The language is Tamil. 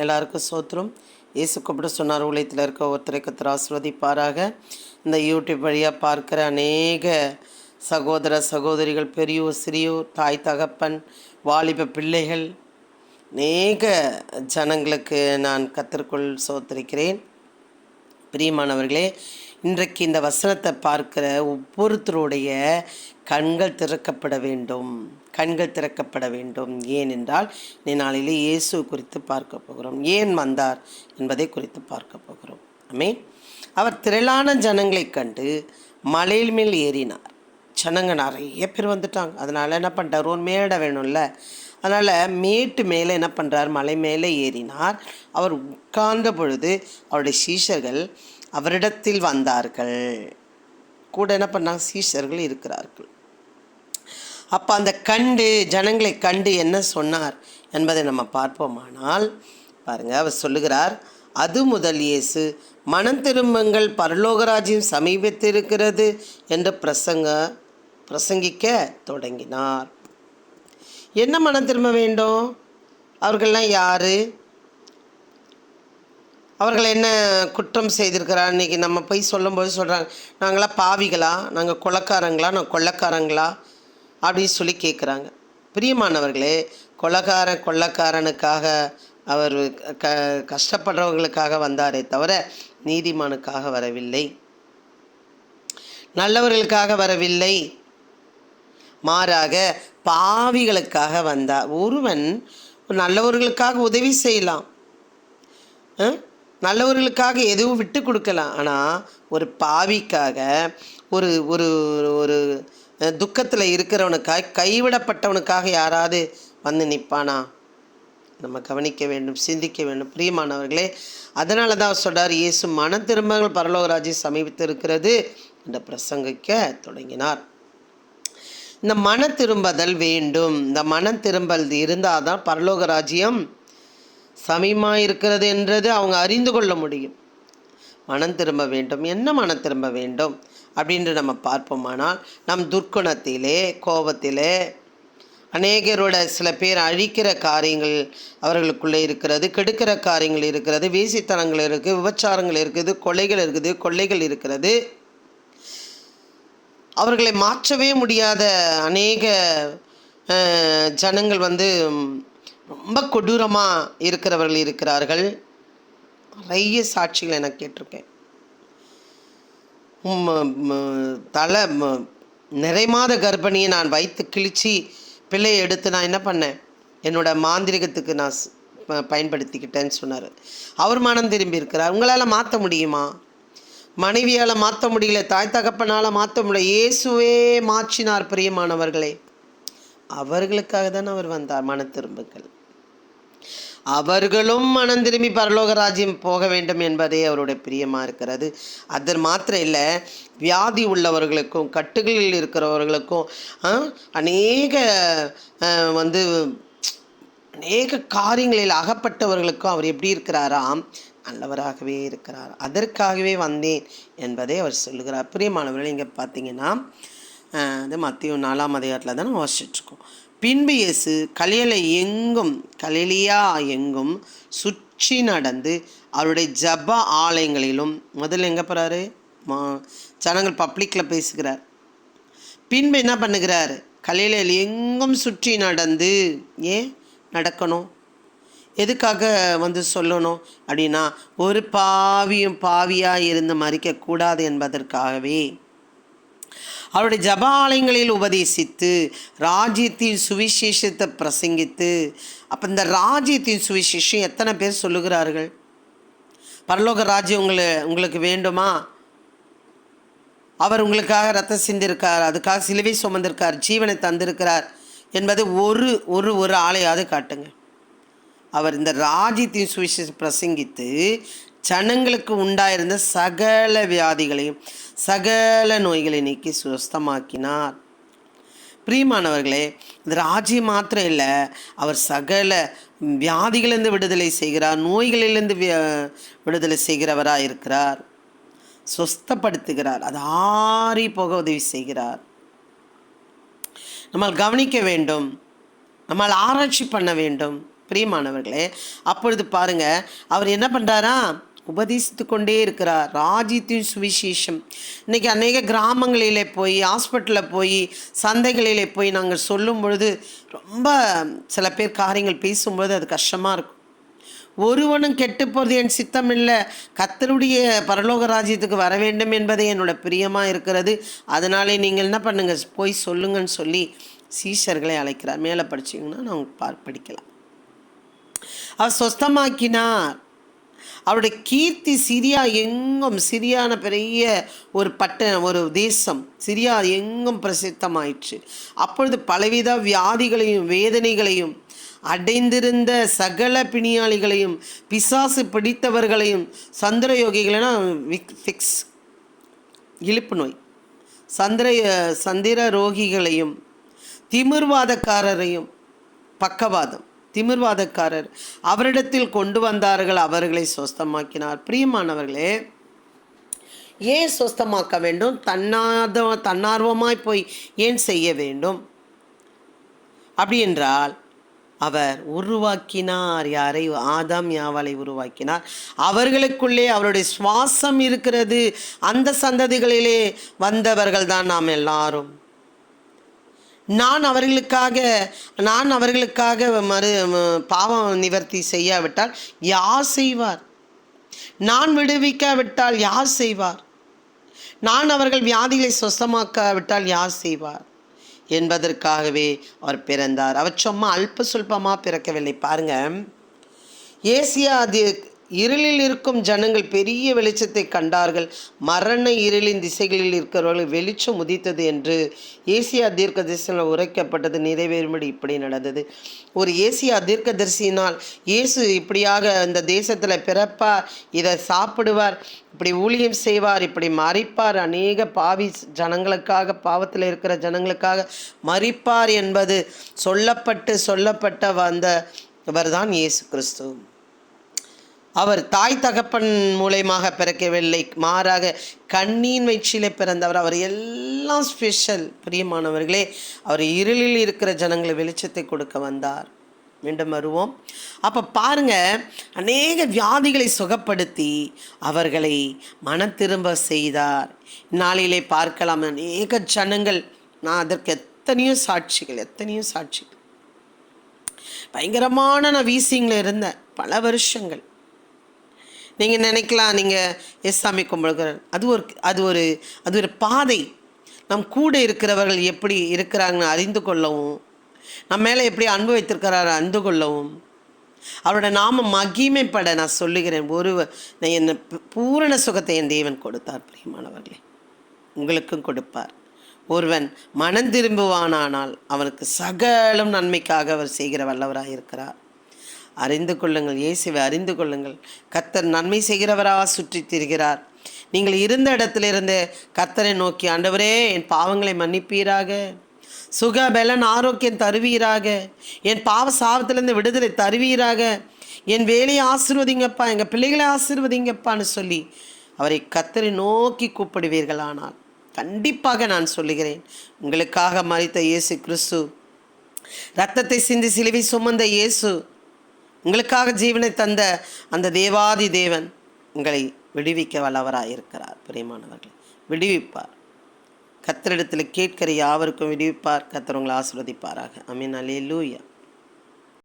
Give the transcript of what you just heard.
எல்லாருக்கும் சோத்திரம். இயேசு கூப்பிட சொன்னார், ஊழியத்தில் இருக்க ஒருத்தரை கர்த்தர் ஆசீர்வதிப்பாராக. இந்த யூடியூப் வழியாக பார்க்குற அநேக சகோதர சகோதரிகள், பெரியோர் சிறியோர், தாய் தகப்பன், வாலிப பிள்ளைகள், அநேக ஜனங்களுக்கு நான் கர்த்தருக்குள் சோத்திரிக்கிறேன். பிரியமானவர்களே, இன்றைக்கு இந்த வசனத்தை பார்க்கிற ஒவ்வொருத்தருடைய கண்கள் திறக்கப்பட வேண்டும். கண்கள் திறக்கப்பட வேண்டும். ஏனென்றால் நாளிலே இயேசு குறித்து பார்க்க போகிறோம். ஏன் வந்தார் என்பதை குறித்து பார்க்க போகிறோம். ஆமென். அவர் திரளான ஜனங்களை கண்டு மலையில் மேல் ஏறினார். ஜனங்க நிறைய பேர் வந்துட்டாங்க. அதனால் என்ன பண்ணிட்டார், ஒரு மேடை வேணும்ல, அதனால் மேட்டு மேலே என்ன பண்ணுறார், மலை மேலே ஏறினார். அவர் உட்கார்ந்த பொழுது அவருடைய சீஷர்கள் அவரிடத்தில் வந்தார்கள். கூட என்ன பண்ணாங்க, சீஷர்கள் இருக்கிறார்கள். அப்போ அந்த ஜனங்களை கண்டு என்ன சொன்னார் என்பதை நம்ம பார்ப்போமானால், பாருங்கள், அவர் சொல்லுகிறார், அது முதல் இயேசு மனம் திரும்புங்கள், பரலோகராஜ்யம் சமீபத்திருக்கிறது என்று பிரசங்கிக்க தொடங்கினார். என்ன மனம் திரும்ப வேண்டும்? அவர்கள்லாம் யார்? அவர்கள் என்ன குற்றம் செய்திருக்கிறார்? இன்றைக்கி நம்ம போய் சொல்லும்போது சொல்கிறாங்க, நாங்களாம் பாவிகளா, நாங்கள் கொலைக்காரங்களா, நாங்கள் கொள்ளைக்காரங்களா அப்படின்னு சொல்லி கேட்குறாங்க. பிரியமானவர்களே, கொள்ளைக்காரனுக்காக அவர் கஷ்டப்படுறவர்களுக்காக வந்தாரே தவிர நீதிமானுக்காக வரவில்லை, நல்லவர்களுக்காக வரவில்லை, மாறாக பாவிகளுக்காக வந்தார். ஒருவன் நல்லவர்களுக்காக உதவி செய்யலாம், நல்லவர்களுக்காக எதுவும் விட்டு கொடுக்கலாம். ஆனால் ஒரு பாவிக்காக, ஒரு ஒரு ஒரு துக்கத்தில் இருக்கிறவனுக்காக, கைவிடப்பட்டவனுக்காக யாராவது வந்து நிற்பானா? நம்ம கவனிக்க வேண்டும், சிந்திக்க வேண்டும். பிரியமானவர்களே, அதனால தான் சொல்கிறார், இயேசு மனம் திரும்புங்கள், பரலோகராஜ்யம் சமீபத்து இருக்கிறது என்று பிரசங்கிக்க தொடங்கினார். இந்த மன திரும்புதல் வேண்டும். இந்த மனம் திரும்பல் இருந்தால் தான் பரலோகராஜ்யம் சமீபமாக இருக்கிறது என்றது அவங்க அறிந்து கொள்ள முடியும். மனம் திரும்ப வேண்டும். என்ன மனம் திரும்ப வேண்டும் அப்படின்று நம்ம பார்ப்போமானால், நம் துர்க்குணத்திலே, கோபத்திலே, அநேகரோட சில பேர் அழிக்கிற காரியங்கள் அவர்களுக்குள்ளே இருக்கிறது, கெடுக்கிற காரியங்கள் இருக்கிறது, வேசித்தனங்கள் இருக்குது, விபச்சாரங்கள் இருக்குது, கொலைகள் இருக்குது, கொள்ளைகள் இருக்கிறது. அவர்களை மாற்றவே முடியாத அநேக ஜனங்கள் ரொம்ப கொடூரமாக இருக்கிறவர்கள் இருக்கிறார்கள். நிறைய சாட்சிகள் எனக்கு கேட்டிருக்கேன். நிறைமாத கர்ப்பிணியை நான் வைத்து கிழிச்சி பிள்ளையை எடுத்து நான் என்ன பண்ணேன், என்னோடய மாந்திரிகத்துக்கு நான் பயன்படுத்திக்கிட்டேன்னு சொன்னார். அவர் மனம் திரும்பி இருக்கிறார். உங்களால் மாற்ற முடியுமா? மனைவியால் மாற்ற முடியல, தாய் தகப்பனால் மாற்ற முடியல, இயேசுவே மாற்றினார். பிரியமானவர்களே, அவர்களுக்காக தான் அவர் வந்தார். மன திரும்புங்கள், அவர்களும் மனம் திரும்பி பரலோக ராஜ்யம் போக வேண்டும் என்பதே அவருடைய பிரியமாக இருக்கிறது. அது மாத்திரம் இல்லை, வியாதி உள்ளவர்களுக்கும், கட்டுகளில் இருக்கிறவர்களுக்கும், அநேக அநேக காரியங்களில் அகப்பட்டவர்களுக்கும் அவர் எப்படி இருக்கிறாராம், நல்லவராகவே இருக்கிறார். அதற்காகவே வந்தேன் என்பதை அவர் சொல்லுகிறார். பிரியமானவர்கள், இங்கே பார்த்தீங்கன்னா அது மத்திய 4ஆம் அதிகாரத்தில் தான் வாசிச்சிட்ருக்கோம். பின்பு இயேசு கலிலியா எங்கும் சுற்றி நடந்து அவருடைய ஜப ஆலயங்களிலும், முதல்ல எங்கே போகிறாரு, ஜனங்கள் பப்ளிக்கில் பேசுகிறார். பின்பு என்ன பண்ணுகிறார், கலிலியாவில் எங்கும் சுற்றி நடந்து, ஏன் நடக்கணும், எதுக்காக சொல்லணும் அப்படின்னா, ஒரு பாவியாக இருந்து மறிக்கக்கூடாது என்பதற்காகவே அவருடைய ஜபாலயங்களில் உபதேசித்து ராஜ்யத்தின் சுவிசேஷத்தை பிரசங்கித்து. அப்போ இந்த ராஜ்யத்தின் சுவிசேஷம் எத்தனை பேர் சொல்லுகிறார்கள்? பரலோக ராஜ்யம் உங்களுக்கு வேண்டுமா? அவர் உங்களுக்காக ரத்தம் சிந்திருக்கார், அதுக்காக சிலுவை சுமந்திருக்கார், ஜீவனை தந்திருக்கிறார் என்பது ஒரு ஆளையாவது காட்டுங்க. அவர் இந்த ராஜ்யத்தின் சுவிசேஷம் பிரசங்கித்து ஜனங்களுக்கு உண்டாயிருந்த சகல வியாதிகளையும் சகல நோய்களை நீக்கி சுஸ்தமாக்கினார். பிரியமானவர்களே, இந்த ராஜ்யம் மாத்திரம் இல்லை, அவர் சகல வியாதிகளிலிருந்து விடுதலை செய்கிறார், நோய்களிலிருந்து விடுதலை செய்கிறவராக இருக்கிறார், சுஸ்தப்படுத்துகிறார், அது ஆறி போக உதவி செய்கிறார். நம்மால் கவனிக்க வேண்டும், நம்மால் ஆராய்ச்சி பண்ண வேண்டும். பிரியமானவர்களே, அப்பொழுது பாருங்க, அவர் என்ன பண்ணுறாரா, உபதேசித்து கொண்டே இருக்கிறார். ராஜ்யத்தின் சுவிசேஷம் இன்றைக்கி அநேக கிராமங்களிலே போய், ஹாஸ்பிட்டலில் போய், சந்தைகளிலே போய் நாங்கள் சொல்லும் பொழுது ரொம்ப சில பேர் காரியங்கள் பேசும்பொழுது அது கஷ்டமாக இருக்கும். ஒருவனும் கெட்டு போகிறது என் சித்தம் இல்லை, கர்த்தருடைய பரலோக ராஜ்யத்துக்கு வர வேண்டும் என்பதே என்னோட பிரியமாக இருக்கிறது, அதனாலே நீங்கள் என்ன பண்ணுங்கள், போய் சொல்லுங்கன்னு சொல்லி சீஷர்களை அழைக்கிறார். மேலே படிச்சிங்கன்னா நான் படிக்கலாம். அவர் சொஸ்தமாக்கினார். அவருடைய கீர்த்தி சிரியா எங்கும், சிரியான பெரிய ஒரு தேசம், சிரியா எங்கும் பிரசித்தமாயிற்று. அப்பொழுது பலவித வியாதிகளையும் வேதனைகளையும் அடைந்திருந்த சகல பிணியாளிகளையும், பிசாசு பிடித்தவர்களையும், சந்திரயோகிகளா ஃபிக்ஸ் இழுப்பு நோய், சந்திர ரோகிகளையும், திமிர்வாதக்காரரையும், பக்கவாதம் திமிர்வாதக்காரர் அவரிடத்தில் கொண்டு வந்தார்கள், அவர்களை சொஸ்தமாக்கினார். பிரியமானவர்களே, ஏன் சொஸ்தமாக்க வேண்டும்? தன்னார்வமாய் போய் ஏன் செய்ய வேண்டும்? அப்படி என்றால் அவர் உருவாக்கினார். யாரை? ஆதாம் யாவாலை உருவாக்கினார். அவர்களுக்குள்ளே அவருடைய சுவாசம் இருக்கிறது. அந்த சந்ததிகளிலே வந்தவர்கள் தான் நாம் எல்லாரும். நான் அவர்களுக்காக பாவம் நிவர்த்தி செய்யாவிட்டால் யார் செய்வார்? நான் விடுவிக்காவிட்டால் யார் செய்வார்? நான் அவர்கள் வியாதிகளை சொஸ்தமாக்காவிட்டால் யார் செய்வார் என்பதற்காகவே அவர் பிறந்தார். அவர் சும்மா அல்ப சொல்பமாக பிறக்கவில்லை. பாருங்க, ஏசியா இருளில் இருக்கும் ஜனங்கள் பெரிய வெளிச்சத்தை கண்டார்கள், மரண இருளின் திசைகளில் இருக்கிறவர்கள் வெளிச்சம் உதித்தது என்று ஏசியா தீர்க்கதரிசியில் உரைக்கப்பட்டது நிறைவேறும்படி இப்படி நடந்தது. ஒரு ஏசியா தீர்க்கதரிசியினால் இயேசு இப்படியாக இந்த தேசத்தில் பிறப்பார், இதை சாப்பிடுவார், இப்படி ஊழியம் செய்வார், இப்படி மரிப்பார், அநேக பாவி ஜனங்களுக்காக, பாவத்தில் இருக்கிற ஜனங்களுக்காக மரிப்பார் என்பது சொல்லப்பட்ட வந்தவர் தான் இயேசு கிறிஸ்து. அவர் தாய் தகப்பன் மூலமாக பிறக்கவில்லை, மாறாக கண்ணின் வயிற்றிலே பிறந்தவர். அவர் எல்லாம் ஸ்பெஷல். பிரியமானவர்களே, அவர் இருளில் இருக்கிற ஜனங்களை வெளிச்சத்தை கொடுக்க வந்தார். மீண்டும் வருவோம். அப்போ பாருங்க, அநேக வியாதிகளை சுகப்படுத்தி அவர்களை மனம் திரும்ப செய்தார். நாளிலே பார்க்கலாம், அநேக ஜனங்கள், நான் அதற்கு எத்தனையோ சாட்சிகள். பயங்கரமான நான் வீசிங்கில் இருந்தேன் பல வருஷங்கள். நீங்கள் நினைக்கலாம், நீங்கள் சாமி கும்பிடுகிறார், அது ஒரு பாதை. நம் கூட இருக்கிறவர்கள் எப்படி இருக்கிறாங்கன்னு அறிந்து கொள்ளவும், நம்ம மேலே எப்படி அன்பு வைத்திருக்கிறார் அறிந்து கொள்ளவும், அவரோட நாம மகிமைப்பட நான் சொல்லுகிறேன். என்னை பூரண சுகத்தை என் தேவன் கொடுத்தார். பிரியமானவர்களே, உங்களுக்கும் கொடுப்பார். ஒருவன் மனம் திரும்புவானானால் அவனுக்கு சகலம் நன்மைக்காக அவர் செய்கிற வல்லவராக இருக்கிறார். அறிந்து கொள்ளுங்கள், இயேசுவை அறிந்து கொள்ளுங்கள். கர்த்தர் நன்மை செய்கிறவராக சுற்றி திரிகிறார். நீங்கள் இருந்த இடத்திலிருந்து கர்த்தரை நோக்கி, ஆண்டவரே என் பாவங்களை மன்னிப்பீராக, சுக பலன் ஆரோக்கியம் தருவீராக, என் பாவ சாபத்திலிருந்து விடுதலை தருவீராக, என் வேலையை ஆசீர்வதிங்கப்பா, எங்கள் பிள்ளைகளை ஆசீர்வதிங்கப்பான்னு சொல்லி அவரை கர்த்தரை நோக்கி கூப்பிடுவீர்களானால் கண்டிப்பாக நான் சொல்லுகிறேன், உங்களுக்காக மரித்த இயேசு கிறிஸ்து, இரத்தத்தை சிந்தி சிலுவை சுமந்த இயேசு, உங்களுக்காக ஜீவனை தந்த அந்த தேவாதி தேவன் உங்களை விடுவிக்க வல்லவராயிருக்கிறார். பிரியமானவர்கள், விடுவிப்பார். கர்த்தரிடத்தில் கேட்கிற யாவருக்கும் விடுவிப்பார். கர்த்தர் உங்களை ஆசீர்வதிப்பாராக. ஆமென். அல்லேலூயா.